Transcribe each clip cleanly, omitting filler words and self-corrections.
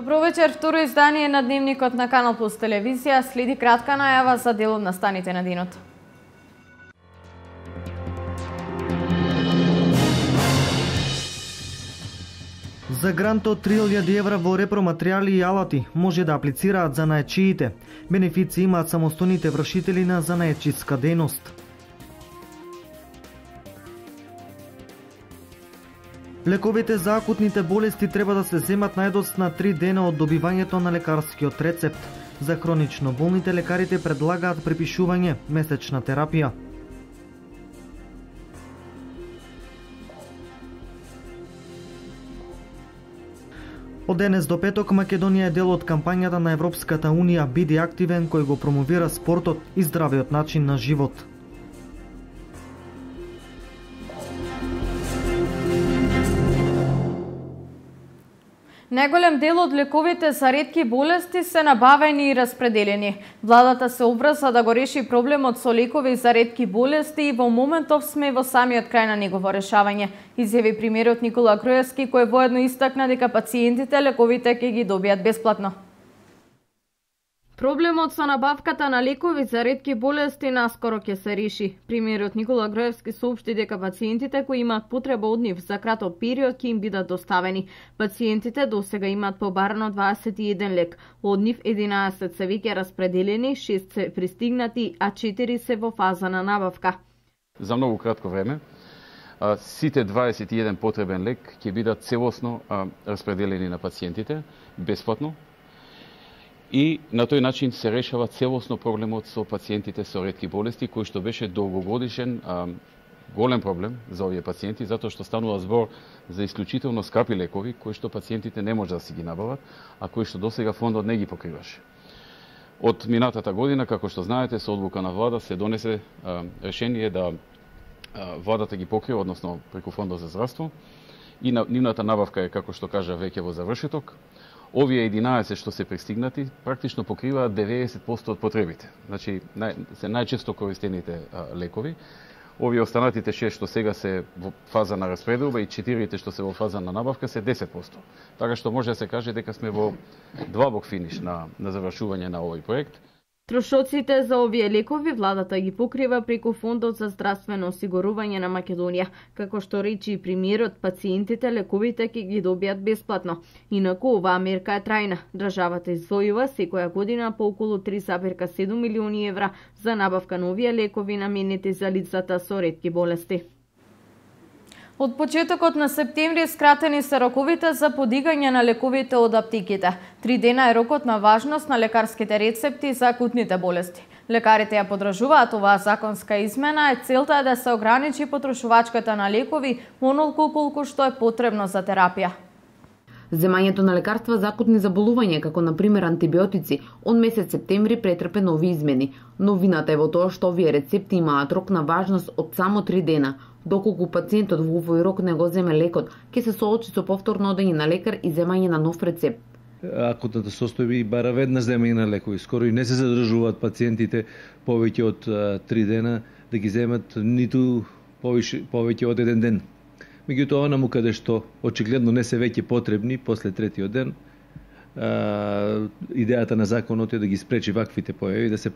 Добро вечер, второ издание на Дневникот на Канал Плюс телевизија. Следи кратка најава за дел од настаните на денот. За грант од 3000 евра во репроматеријали и алати може да аплицираат занаечиите. Бенефици имаат самостојните вршители на занаечиска дејност. Лековите за акутните болести треба да се земат најдоцна 3 дена од добивањето на лекарскиот рецепт. За хронично болните лекарите предлагаат препишување месечна терапија. Од денес до петок Македонија е дел од кампањата на Европската Унија Биди активен, кој го промовира спортот и здравиот начин на живот. Најголем дел од лековите за ретки болести се набавени и распределени. Владата се обврза да го реши проблемот со лекови за ретки болести и во моментов сме во самиот крај на негово решавање, изјави премиерот Никола Груевски, кој воедно истакна дека пациентите лековите ќе ги добијат бесплатно. Проблемот со набавката на лекови за ретки болести наскоро ќе се реши. Премиерот Никола Груевски соопшти дека пациентите кои имаат потреба од нив за краток период ќе им бидат доставени. Пациентите досега имаат побарано 21 лек. Од нив 11 се веќе распределени, 6 се пристигнати, а 4 се во фаза на набавка. За многу кратко време сите 21 потребен лек ќе бидат целосно распределени на пациентите бесплатно. И на тој начин се решава целосно проблемот со пациентите со ретки болести, кој што беше долгогодишен голем проблем за овие пациенти, затоа што станува збор за исклучително скапи лекови, кои што пациентите не може да си ги набават, а кои што досега фондот не ги покриваше. Од минатата година, како што знаете, со одлука на влада се донесе решение да владата ги покрива, односно преку фондот за здравство, и нивната набавка е, како што кажа, веќе во завршеток. Овие 11 што се пристигнати практично покриваат 90% од потребите. Значи, се најчесто користените лекови. Овие останатите 6 што сега се во фаза на распределба и 4 што се во фаза на набавка се 10%. Така што може да се каже дека сме во длабок финиш на завршување на овој проект. Трошоците за овие лекови владата ги покрива преку Фондот за здравствено осигурување на Македонија. Како што речи и премиерот, пациентите лековите ќе ги добијат бесплатно. Инаку оваа мерка е трајна. Државата издвојува секоја година по околу 3,7 милиони евра за набавка на овие лекови наменети за лицата со ретки болести. Од почетокот на септември скратени се роковите за подигање на лековите од аптеките. 3 дена е рокот на важност на лекарските рецепти за акутните болести. Лекарите ја поддржуваат оваа законска измена, целта е да се ограничи потрошувачката на лекови онолку колку што е потребно за терапија. Земањето на лекарства за акутни заболувања, како на пример антибиотици, од месец септември претрпе нови измени. Новината е во тоа што овие рецепти имаат рок на важност од само 3 дена. Доколку пациентот во овој рок не го земе лекот, ќе се соочи со повторно одење на лекар и земање на нов рецепт. Акутната состојба бара веднаш земање на лекови. Скоро и не се задржуваат пациентите повеќе од 3 дена да ги земат ниту повеќе од 1 ден. Меѓутоа, онаму каде што очигледно не се веќе потребни после третиот ден, идејата на законот е да ги спречи ваквите појави, да се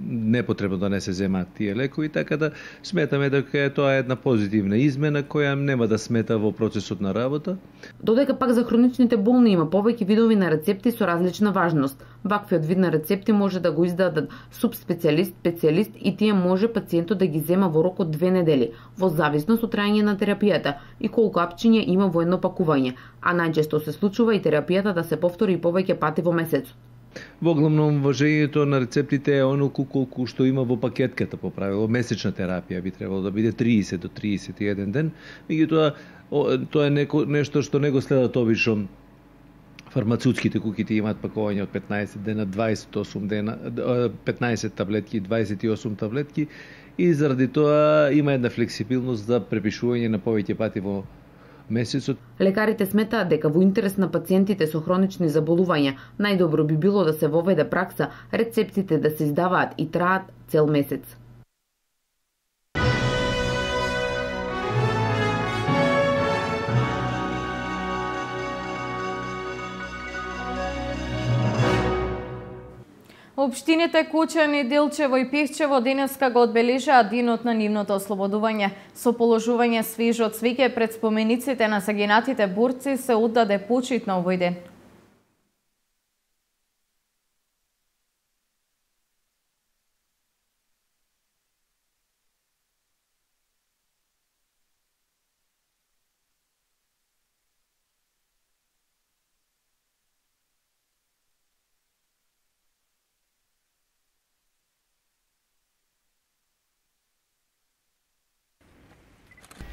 непотребно да не се земаат тие лекови, така да сметаме дека тоа е една позитивна измена која нема да смета во процесот на работа. Додека пак за хроничните болни има повеќе видови на рецепти со различна важност. Ваквиот вид на рецепти може да го издадат субспецијалист, специјалист и тие може пациентот да ги зема во рок од 2 недели, во зависност од трајање на терапијата и колку апчиња има во едно пакување, а најчесто се случува и терапијата да се повтори и повеќе пати во месецот. Во главном важењето на рецептите е онолку колку што има во пакетката по правило. Месечна терапија би требало да биде 30 до 31 ден, меѓутоа тоа е нешто што не го следат обично фармацеутските куките имаат пакување од 15 дена, 28 дена, 15 таблетки, 28 таблетки и заради тоа има една флексибилност за препишување на повеќе пати во месецот. Лекарите сметаат дека во интерес на пациентите со хронични заболувања најдобро би било да се воведе пракса рецептите да се издаваат и траат цел месец. Општините Кучани, Делчево и Пехчево денеска го одбележаа денот на нивното ослободување. Со положување свежо цвеќе пред спомениците на загинатите борци се оддаде почит на овој ден.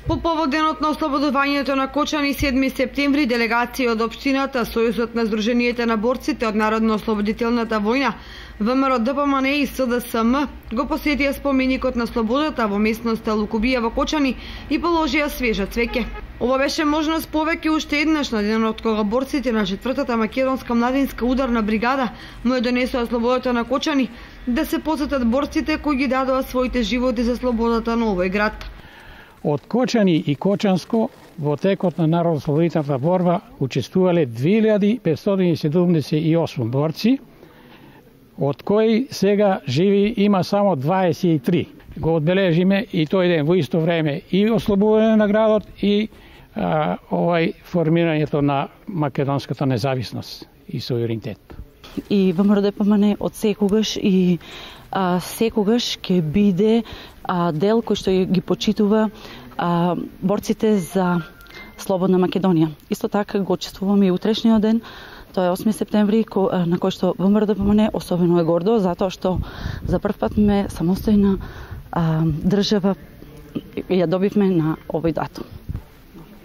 По повод денот на ослободувањето на Кочани 7 септември, делегација од општината, Сојузот на здруженијата на борците од Народно-ослободителната војна, ВМРО ДПМН и СДСМ го посетија споменикот на слободата во местноста Лукубија во Кочани и положија свежо цвеќе. Ова беше можност повеќе уште еднаш на денот кога борците на 4-та македонска младинска ударна бригада му ја донесоа слободата на Кочани, да се посетат борците кои ги дадоа своите животи за слободата на овој град. Од Кочани и Кочанско во текот на народно-ослободителната борба учествувале 2578 борци, од кои сега живи има само 23. Го одбележиме и тој ден во исто време и ослободување на градот и формирањето на македонската независност и суверенитет. И ВМРО ДПМН од секогаш и секогаш ќе биде дел кој што ги почитува борците за слободна Македонија. Исто така го чествуваме и утрешниот ден, тоа е 8 септември, на кој што ВМРО ДПМН особено е гордо, затоа што за прв пат ме самостојна држава ја добивме на овој датум.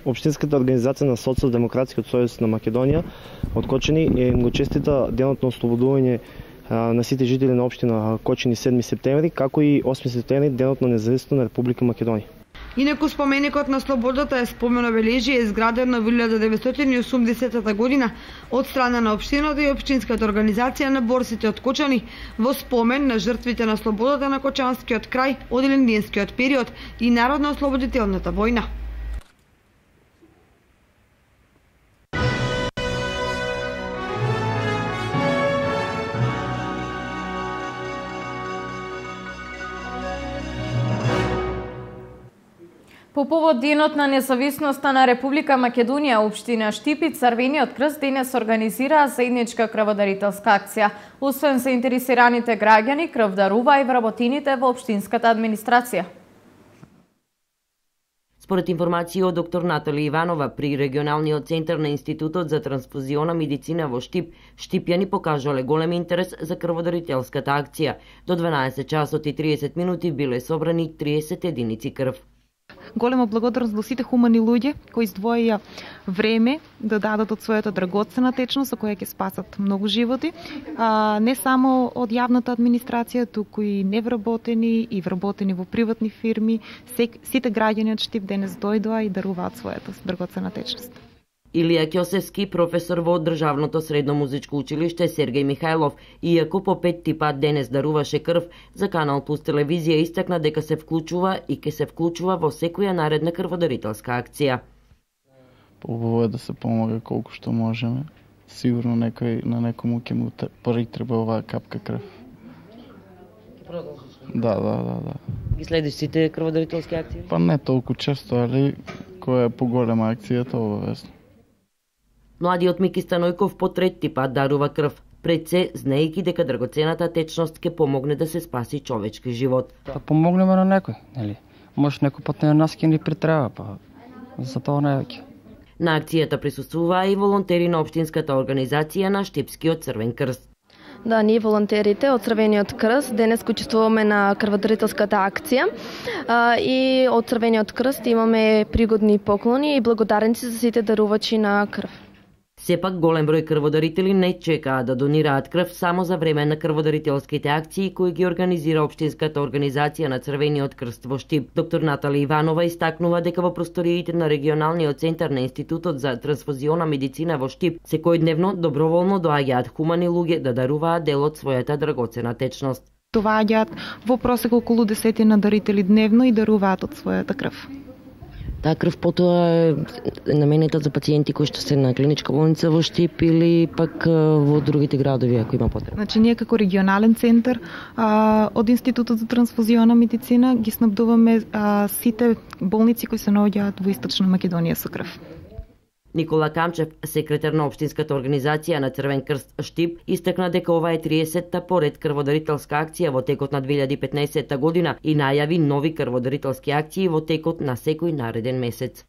Општинската организација на Социјалдемократскиот сојуз на Македонија од Кочани им го честита денот на ослободување на сите жители на општина Кочани 7 септември, како и 8 септември денот на независноста на Република Македонија. Инаку споменикот на слободата е спомено бележие изградено во 1980 година од страна на општината и општинската организација на борците од Кочани во спомен на жртвите на слободата на Кочанскиот крај од Илиндинскиот период и Народно-ослободителната војна. По повод денот на независноста на Република Македонија, општина Штип и Црвениот крст денес организираа заедничка крводарителска акција. Освен заинтересираните граѓани, крв дарува и вработените во општинската администрација. Според информација од доктор Натали Иванова при регионалниот центар на Институтот за трансфузиона медицина во Штип, штипјани покажале голем интерес за крводарителската акција. До 12 часот и 30 минути биле собрани 30 единици крв. Голема благодарност до сите хумани луѓе кои издвоија време да дадат од својата драгоцена течност, со која ќе спасат многу животи, не само од јавната администрација, туку и невработени и вработени во приватни фирми. Сите граѓани од Штип денес дојдоа и даруваат својата драгоцена течност. Илија Ќосевски, професор во Државното средно музичко училиште Сергеј Михајлов, иако по 5 пат денес даруваше крв, за Канал Плюс телевизија истакна дека се вклучува и ќе се вклучува во секоја наредна крводарителска акција. Убаво е да се помага колку што можеме. Сигурно на некому ќе му треба оваа капка крв. Да. Ги следиш сите крводарителски акции? Па не толку често, али која е поголема акцијата, обавезно. Младиот Мики Станојков по 3 пат дарува крв, пред се знаејќи дека драгоцената течност ќе помогне да се спаси човечки живот. Па помогнеме на некој, нели? Може некој пат на нас ќе ни притреба, па за тоа највеќе. На акцијата присуствуваа и волонтери на општинската организација на Штипскиот Црвен крст. Да, ние волонтерите од Црвениот крст денес учествуваме на крводарителската акција и од Црвениот крст имаме пригодни поклони и благодарници за сите дарувачи на крв. Сепак голем број крводарители не чекаат да донираат крв само за време на крводарителските акции кои ги организира општинската организација на Црвениот крст во Штип. Доктор Натали Иванова истакнува дека во просториите на регионалниот центар на Институтот за трансфузиона медицина во Штип секојдневно доброволно доаѓаат хумани луѓе да даруваат дел од својата драгоцена течност. Доаѓаат во просек околу 10 дарители дневно и даруваат од својата крв. Таа крв потоа е наменета за пациенти кои што се на клиничка болница во Штип или пак во другите градови ако има потреба. Значи ние како регионален центар од Институтот за трансфузиона медицина ги снабдуваме сите болници кои се наоѓаат во Источна Македонија со крв. Никола Камчев, секретар на Општинската организација на Црвен крст Штип, истакна дека ова е 30-та поред крводарителска акција во текот на 2015 година и најави нови крводарителски акции во текот на секој нареден месец.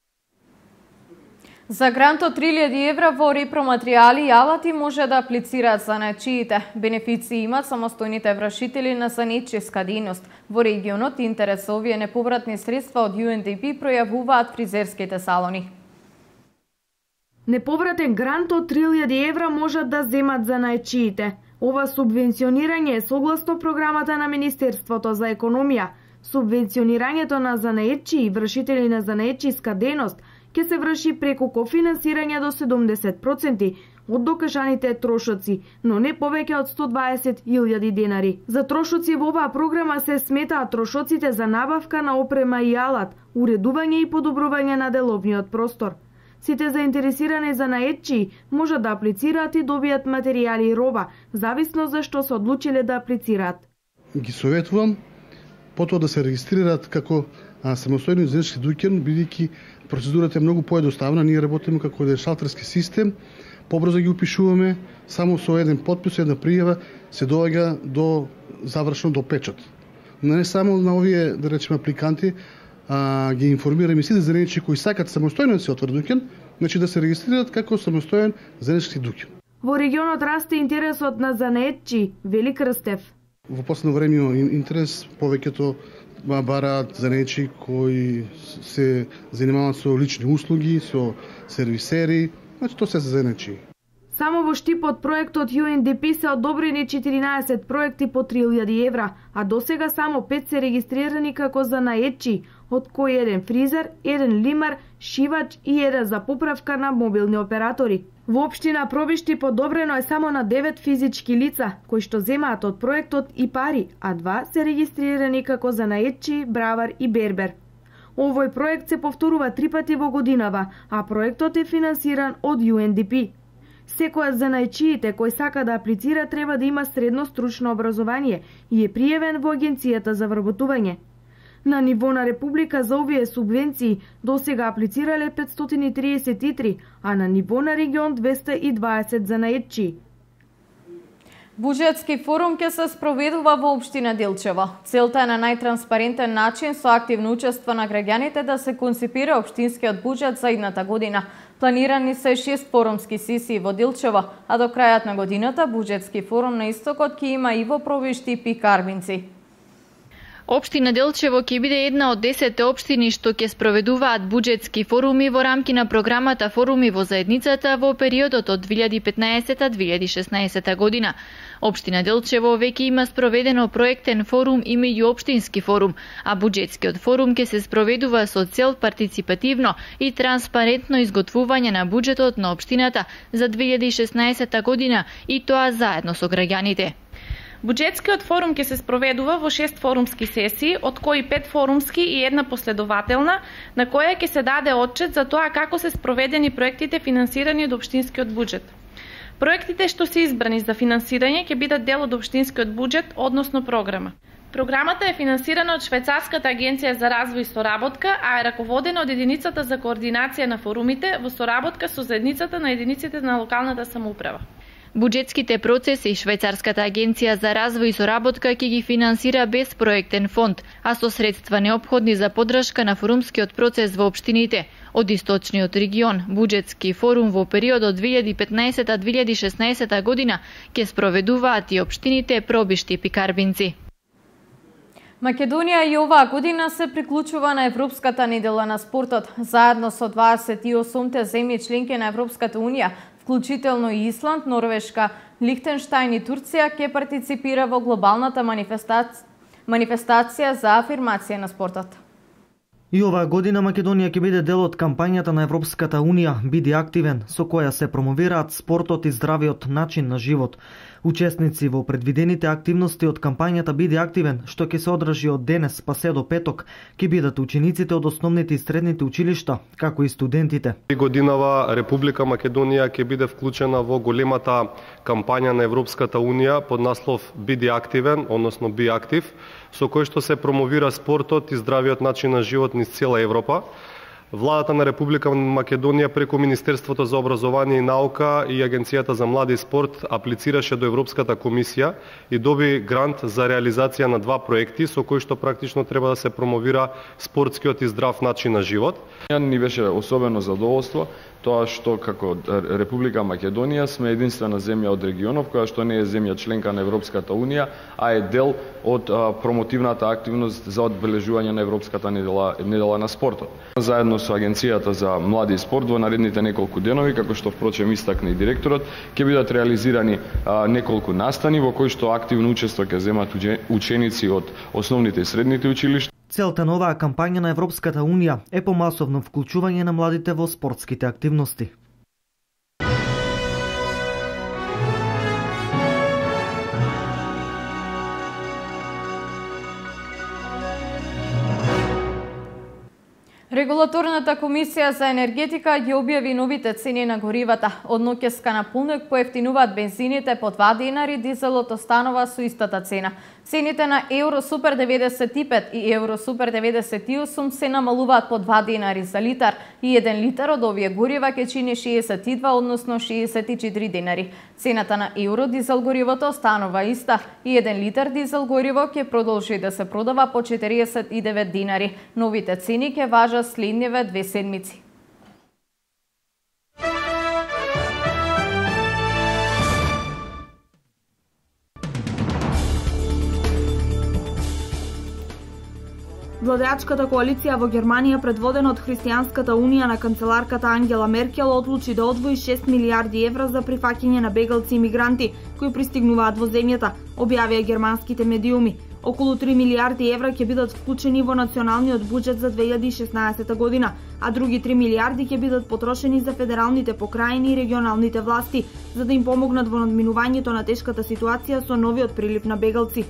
За грант од 3000 евра во репроматеријали и алати може да аплицираат занаетчиите. Бенефиции имат самостојните вршители на занаетчиска дејност. Во регионот интерес за овие неповратни средства од UNDP пројавуваат фризерските салони. Неповратен грант од 3000 евра можат да земат занаетчиите. Ова субвенционирање е согласно програмата на Министерството за економија. Субвенционирањето на занаетчи и вршители на занаетчиска дејност ќе се врши преку кофинансирање до 70% од докажаните трошоци, но не повеќе од 120.000 денари. За трошоци во оваа програма се сметаат трошоците за набавка на опрема и алат, уредување и подобрување на деловниот простор. Сите заинтересирани занаетчи можат да аплицираат и добијат материјали и роба, зависно за што се одлучиле да аплицираат. Ги советувам потоа да се регистрираат како самостојни занаетчи дуќан, бидејќи процедурата е многу поедноставна, ние работиме како еден шалтерски систем, побрзо ги упишуваме, само со еден потпис, една пријава се доаѓа до завршно до печат. Но не само на овие, да речеме, апликанти, ги информираме сите занаетчи кои сакат самостојно да се отворат дуќан, значи да се регистрираат како самостоен занаетчи дуќан. Во регионот расте интересот на занаетчи, вели Крстев. Во последно време има интерес, повеќето бараат занаетчи кои се занимаваат со лични услуги, со сервисери, значи тоа се занаетчи. Само во Штипот проектот UNDP се одобрени 14 проекти по 3000 евра, а досега само 5 се регистрирани како занаетчи, од кои еден фризер, еден лимар, шивач и еден за поправка на мобилни оператори. Во општина Пробишти подобрено е само на 9 физички лица, кои што земаат од проектот и пари, а 2 се регистрирани како занаетчи, бравар и бербер. Овој проект се повторува 3 пати во годинава, а проектот е финансиран од UNDP. Секој од занаетчиите кој сака да аплицира треба да има средно стручно образование и е пријавен во Агенцијата за вработување. На ниво на Република за овие субвенции досега аплицирале 533, а на ниво на регион 220 занаетчи. Буџетски форум ќе се спроведува во општина Делчево. Целта е на најтранспарентен начин со активно учество на граѓаните да се конципира општинскиот буџет за идната година. Планирани се 6 форумски сесии во Делчево, а до крајот на годината буџетски форум на истокот ќе има и во Пробишти и Пикарбинци. Општина Делчево ќе биде една од 10 општини што ќе спроведуваат буџетски форуми во рамки на програмата Форуми во заедницата во периодот од 2015-2016 година. Општина Делчево веќе има спроведено проектен форум и меѓуопштински форум, а буџетскиот форум ќе се спроведува со цел партиципативно и транспарентно изготвување на буџетот на општината за 2016 година и тоа заедно со граѓаните. Буџетскиот форум ќе се спроведува во 6 форумски сесии, од кои 5 форумски и една последователна, на која ќе се даде отчет за тоа како се спроведени проектите финансирани од општинскиот буџет. Проектите што се избрани за финансирање ќе бидат дел од општинскиот буџет, односно програма. Програмата е финансирана од Швајцарската агенција за развој и соработка, а е раководена од единицата за координација на форумите во соработка со заедницата на единиците на локалната самоуправа. Буџетските процеси Швајцарската агенција за развој и соработка ќе ги финансира без проектен фонд, а со средства неопходни за поддршка на форумскиот процес во општините. Од источниот регион, буџетски форум во периодот 2015-2016 година ќе спроведуваат и општините Пробишти и Пикарбинци. Македонија и оваа година се приклучува на Европската недела на спортот. Заедно со 28 земји членки на Европската унија, вклучително и Исланд, Норвешка, Лихтенштајн и Турција ќе партиципира во глобалната манифестација за афирмација на спортот. И оваа година Македонија ќе биде дел од кампањата на Европската Унија "Биди активен", со која се промовираат спортот и здравиот начин на живот. Учесници во предвидените активности од кампањата "Биди активен", што ќе се одржи од денес па се до петок, ќе бидат учениците од основните и средните училишта, како и студентите. Годинава Република Македонија ќе биде вклучена во големата кампања на Европската Унија под наслов "Биди активен", односно "Би актив", со кој што се промовира спортот и здравиот начин на живот низ цела Европа. Владата на Република Македонија преку Министерството за образование и наука и Агенцијата за млади и спорт аплицираше до Европската комисија и доби грант за реализација на два проекти со кои што практично треба да се промовира спортскиот и здрав начин на живот. Ни беше особено задоволство тоа што како Република Македонија сме единствена земја од регионов која што не е земја членка на Европската Унија, а е дел од промотивната активност за одбележување на Европската недела на спортот. Заедно со Агенцијата за млади и спорт во наредните неколку денови, како што впрочем истакна и директорот, ќе бидат реализирани неколку настани во кои што активно учество ќе земат ученици од основните и средните училишта. Целта на оваа кампања на Европската Унија е помасовно вклучување на младите во спортските активности. Регулаторната комисија за енергетика ги објави новите цени на горивата. Од ноќеска на полнок поевтинуваат бензините по 2 денари, дизелот останува со истата цена. Цените на Евро Супер 95 и Евро Супер 98 се намалуваат по 2 денари за литар и 1 литар од овие горива ќе чини 62, односно 64 денари. Цената на Евро дизел горивото останува иста и 1 литар дизел гориво ќе продолжи да се продава по 49 денари. Новите цени ќе важат следниве 2 седмици. Владеачката коалиција во Германија, предводена од Христијанската унија на канцеларката Ангела Меркел, одлучи да одвои 6 милиарди евра за прифаќање на бегалци и мигранти кои пристигнуваат во земјата, објавија германските медиуми. Околу 3 милиарди евра ќе бидат вклучени во националниот буџет за 2016 година, а други 3 милиарди ќе бидат потрошени за федералните покрајни и регионалните власти, за да им помогнат во надминувањето на тешката ситуација со новиот прилив на бегалци.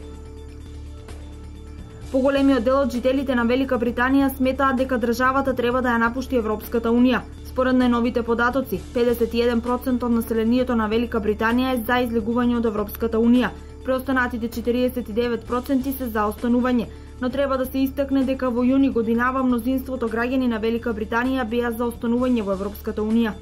Поголемиот дел од жителите на Велика Британија сметаат дека државата треба да ја напушти Европската Унија. Според најновите податоци, 51% од населението на Велика Британија е за излегување од Европската Унија. Преостанатите 49% се за останување, но треба да се истакне дека во јуни годинава мнозинството граѓани на Велика Британија беа за останување во Европската Унија.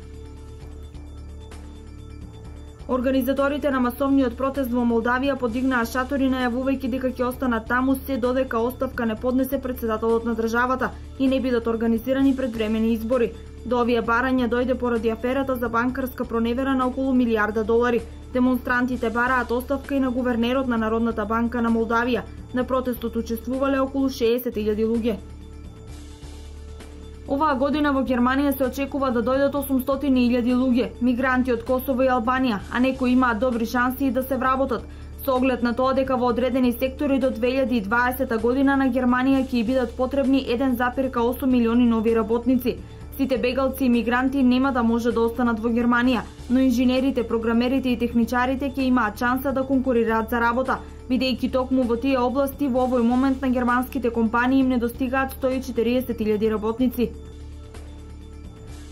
Организаторите на масовниот протест во Молдавија подигнаа шатори најавувајќи дека ќе останат таму се додека оставка не поднесе председателот на државата и не бидат организирани предвремени избори. До овие барања дојде поради аферата за банкарска проневера на околу $1.000.000. Демонстрантите бараат оставка и на гувернерот на Народната банка на Молдавија. На протестот учествувале околу 60.000 луѓе. Оваа година во Германија се очекува да дојдат 800.000 луѓе, мигранти од Косово и Албанија, а некои имаат добри шанси да се вработат. Со оглед на тоа дека во одредени сектори до 2020 година на Германија ќе бидат потребни 1,8 милиони нови работници. Сите бегалци и мигранти нема да може да останат во Германија, но инженерите, програмерите и техничарите ќе имаат шанса да конкурираат за работа, бидејќи токму во тие области во овој момент на германските компании им недостигаат 140.000 работници.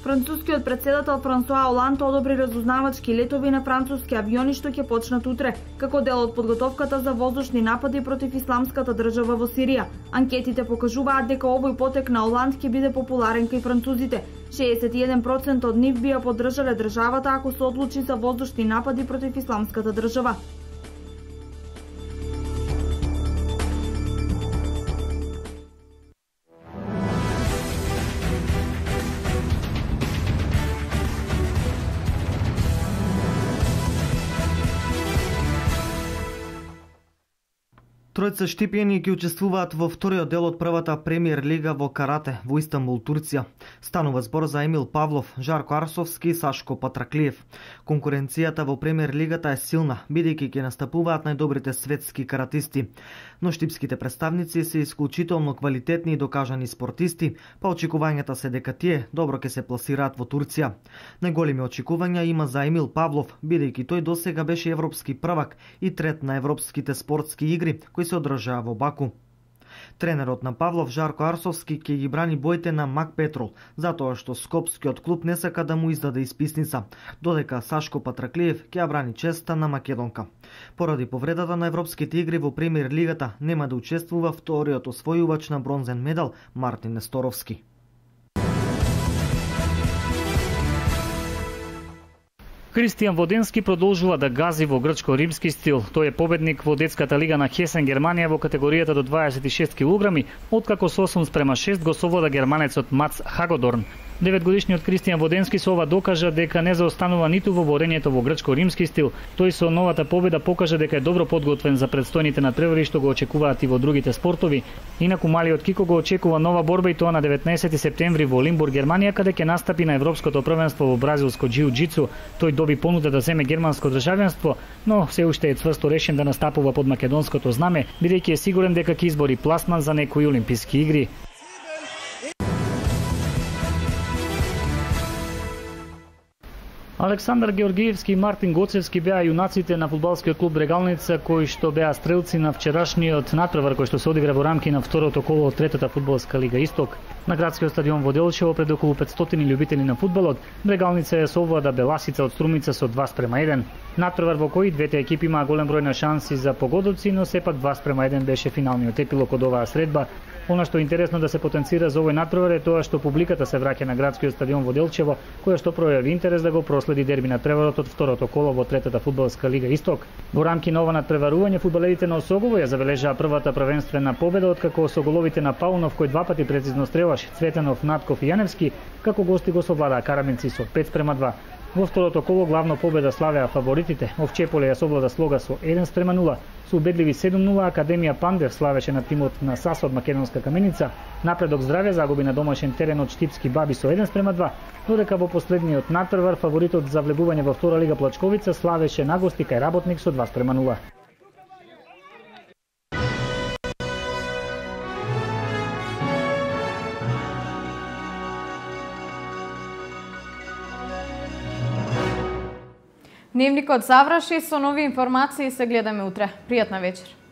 Францускиот председател Франсуа Оланд одобри разузнавачки летови на француски авиони што ќе почнат утре, како дел од подготовката за воздушни напади против исламската држава во Сирија. Анкетите покажуваат дека овој потек на Оланд ќе биде популарен кај французите. 61% од нив би ја поддржале државата ако се одлучи за воздушни напади против исламската држава. тројца штипјени ќе учествуваат во вториот дел од првата премиер лига во карате во Истанбул, Турција. Станува збор за Емил Павлов, Жарко Арсовски и Сашко Патраклиев. Конкуренцијата во премиер лигата е силна, бидејќи ќе настапуваат најдобрите светски каратисти. Но штипските представници се исклучително квалитетни и докажани спортисти, па очекувањата се дека тие добро ќе се пласираат во Турција. Најголеми очекувања има за Емил Павлов, бидејќи тој досега беше европски првак и трет на европските спортски игри кои се одржаа во Баку. Тренерот на Павлов, Жарко Арсовски, ќе ги брани боите на Мак Петрол, затоа што скопскиот клуб не сака да му издаде исписница, додека Сашко Патраклиев ќе ја брани честа на Македонка. Поради повредата на европските игри во премиер лигата нема да учествува вториот освојувач на бронзен медал Мартин Несторовски. Кристијан Воденски продолжува да гази во грчко-римски стил. Тој е победник во детската лига на Хесен, Германија во категоријата до 26 кг, откако со 8:6 го совлада германецот Мац Хагодорн. 9-годишниот Кристијан Воденски со ова докажа дека не заостанува ниту во борењето во грчко-римски стил. Тој со новата победа покажа дека е добро подготвен за предстојните натпревари што го очекуваат и во другите спортови. Инаку малиот Кико го очекува нова борба и тоа на 19 септември во Лимбург, Германија, каде ќе настапи на Европското првенство во бразилско џиу-џицу. Тој доби понуда да земе германско државенство, но се уште е цврсто решен да настапува под македонското знаме, бидејќи е сигурен дека ќе избори пласман за некои олимписки игри. Александар Георгиевски и Мартин Гоцевски беа јунаците на фудбалскиот клуб Брегалница кои што беа стрелци на вчерашниот натпревар кој што се одигра во рамки на второто коло од третата фудбалска лига Исток. На градскиот стадион во Делчево пред околу 500 љубители на фудбалот, Брегалница ја совлада Беласица од Струмица со 2:1. Натпревар во кој двете екипи имаа голем број на шанси за погодоци, но сепак 2:1 беше финалниот епилог од оваа средба. Она што е интересно да се потенцира за овој натпревар е тоа што публиката се враќа на градскиот стадион во Делчево, која што пројави интерес да го проследи дерби натпреварот од второто коло во третата фудбалска лига Исток. Во рамки на ова натпреварување фудбалерите на Осогово ја забележаа првата првенствена победа откако со головите на Паунов кој два пати прецизно стрелаш, Цветанов, Натков и Јаневски, како гости го совладаа Караминци со 5:2. Во второто коло главно победа славеа фаворитите. Овчеполе ја совлада Слога со 1:0. Со убедливи 7:0 Академија Пандев славеше на тимот на САС од Македонска Каменица. Напредок Здравје загуби на домашен терен од Штипски Баби со 1:2, додека во последниот натпревар фаворитот за влегување во втора лига Плачковица славеше на гости кај Работник со 2:0. Дневникот заврши, со нови информации се гледаме утре. Пријатна вечер.